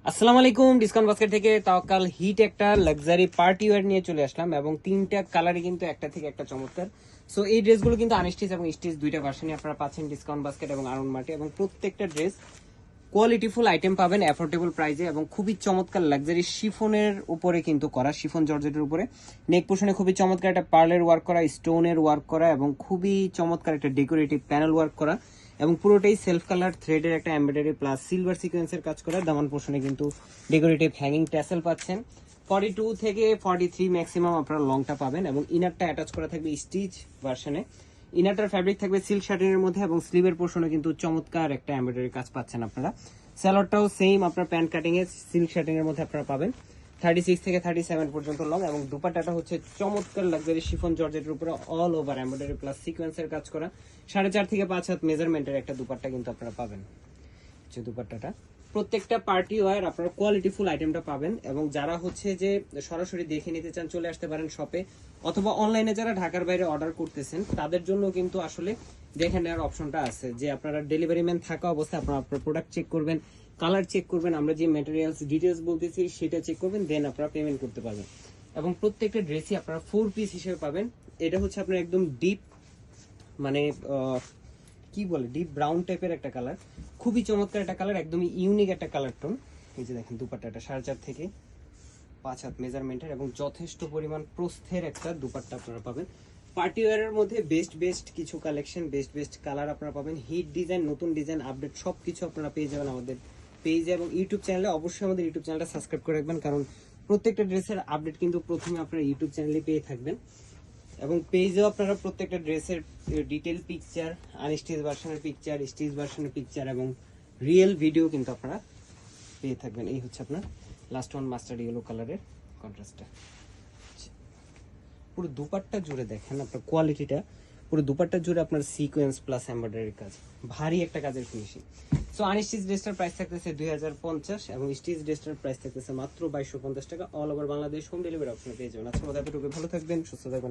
আসসালামু আলাইকুম, discount basket থেকে তাওয়াক্কাল হিট একটা লাক্সারি পার্টি ওয়্যার নিয়ে চলে আসলাম এবং তিনটা কালারে কিন্তু একটা থেকে একটা চমৎকার। সো এই ড্রেসগুলো কিন্তু আনস্টিচ এবং স্টিচ দুইটা ভার্সনে আপনারা পাচ্ছেন ডিসকাউন্ট বাস্কেট এবং আরন মার্টে, এবং প্রত্যেকটা ড্রেস কোয়ালিটিফুল আইটেম পাবেন অ্যাফোর্ডেবল প্রাইসে এবং খুবই চমৎকার লাক্সারি শিফনের উপরে কিন্তু করা, শিফন জর্জেটের উপরে নেক পোর্শনে খুবই চমৎকার একটা পার্লের ওয়ার্ক করা, স্টোনের ওয়ার্ক করা এবং খুবই চমৎকার একটা ডেকোরেটিভ প্যানেল ওয়ার্ক করা এবং পুরোটাই সেলফ কালার থ্রেডের একটা এমব্রয়ডারি প্লাস সিলভার সিকোয়েন্সের কাজ করা। দামান পোর্শনে কিন্তু ডেকোরেটিভ হ্যাঙ্গিং ট্যাসেল পাচ্ছেন। 42 থেকে 43 ম্যাক্সিমাম আপনারা লংটা পাবেন এবং ইনারটা অ্যাটাচ করা থাকবে স্টিচ ভার্সনে। ইনারটার ফ্যাব্রিক থাকবে সিল্ক শার্টিনের মধ্যে এবং স্লিভের পোর্শনে কিন্তু চমৎকার একটা এমব্রয়ডারি কাজ পাচ্ছেন আপনারা। স্যালোডটাও সেম আপনার প্যান্ট কাটিং এর সিল্ক শার্টিং এর মধ্যে আপনারা পাবেন। 36 থেকে 37 পর্যন্ত লং এবং দুপাট্টাটা হচ্ছে চমৎকার লাক্সারি শিফন জর্জেটের উপরে অল ওভার এমব্রয়ডারি প্লাস সিকোয়েন্সের কাজ করা। 4.5 থেকে 5 হাত মেজারমেন্টের একটা দুপাট্টা কিন্তু আপনারা পাবেন। হচ্ছে দুপাট্টাটা প্রত্যেকটা পার্টি ওয়্যার আপনারা কোয়ালিটিফুল আইটেমটা পাবেন এবং যারা হচ্ছে যে সরাসরি দেখে নিতে চান চলে আসতে পারেন শপে, অথবা অনলাইনে যারা ঢাকার বাইরে অর্ডার করতেছেন তাদের জন্য কিন্তু আসলে দেখে নেওয়ার অপশনটা আছে যে আপনারা ডেলিভারি ম্যান থাকা অবস্থায় আপনারা আপনার প্রোডাক্ট চেক করবেন, কালার চেক করবেন, আমরা যে ম্যাটেরিয়ালস ডিটেলস বলতেছি সেটা চেক করবেন, দেন আপনারা পেমেন্ট করতে পারবেন। এবং প্রত্যেকটা ড্রেসই আপনারা 4 পিস হিসেবে পাবেন। এটা হচ্ছে আপনার একদম ডিপ মানে কি বলে ডিপ ব্রাউন টাইপের একটা কালার, খুবই চমৎকার একটা কালার, একদমই ইউনিক একটা কালার টোন। এই যে দেখেন দুপাট্টাটা 4.5 থেকে 5 হাত মেজারমেন্টের এবং যথেষ্ট পরিমাণ প্রস্থের একটা দুপাট্টা আপনারা পাবেন। পার্টি ওয়্যারের মধ্যে বেস্ট কিছু কালেকশন, বেস্ট কালার আপনারা পাবেন। হিট ডিজাইন, নতুন ডিজাইন, আপডেট সবকিছু আপনারা পেয়ে যাবেন আমাদের পেজে এবং ইউটিউব চ্যানেলে। অবশ্যই আমাদের ইউটিউব চ্যানেলটা সাবস্ক্রাইব করে রাখবেন, কারণ প্রত্যেকটা ড্রেসের আপডেট কিন্তু প্রথমে আপনারা ইউটিউব চ্যানেলে পেয়ে থাকবেন এবং পেজেও আপনারা প্রত্যেকটা ড্রেসের ডিটেল পিকচার, আনস্টিচ ভার্সনের পিকচার, স্টিচ ভার্সনের পিকচার এবং রিয়েল ভিডিও কিন্তু আপনারা পেয়ে থাকবেন। এই হচ্ছে আপনার লাস্ট ওয়ান মাস্টার্ড ইয়েলো কালারের কন্ট্রাস্টটা। পুরো দুপাট্টা জুড়ে দেখেন আপনার কোয়ালিটিটা, পুরো দুপাট্টা জুড়ে আপনার সিকোয়েন্স প্লাস এমব্রয়ডারির কাজ, ভারী একটা কাজের ফিনিশিং। সো আনস্টিচ ড্রেসটার প্রাইস থাকতেছে 2050 এবং স্টিচ ড্রেসটার প্রাইস থাকতেছে মাত্র 2250 টাকা। All over Bangladesh home delivery অপশনে পেয়ে যাবেন। আজকের মতো এতটুকু, ভালো থাকবেন, সুস্থ থাকবেন।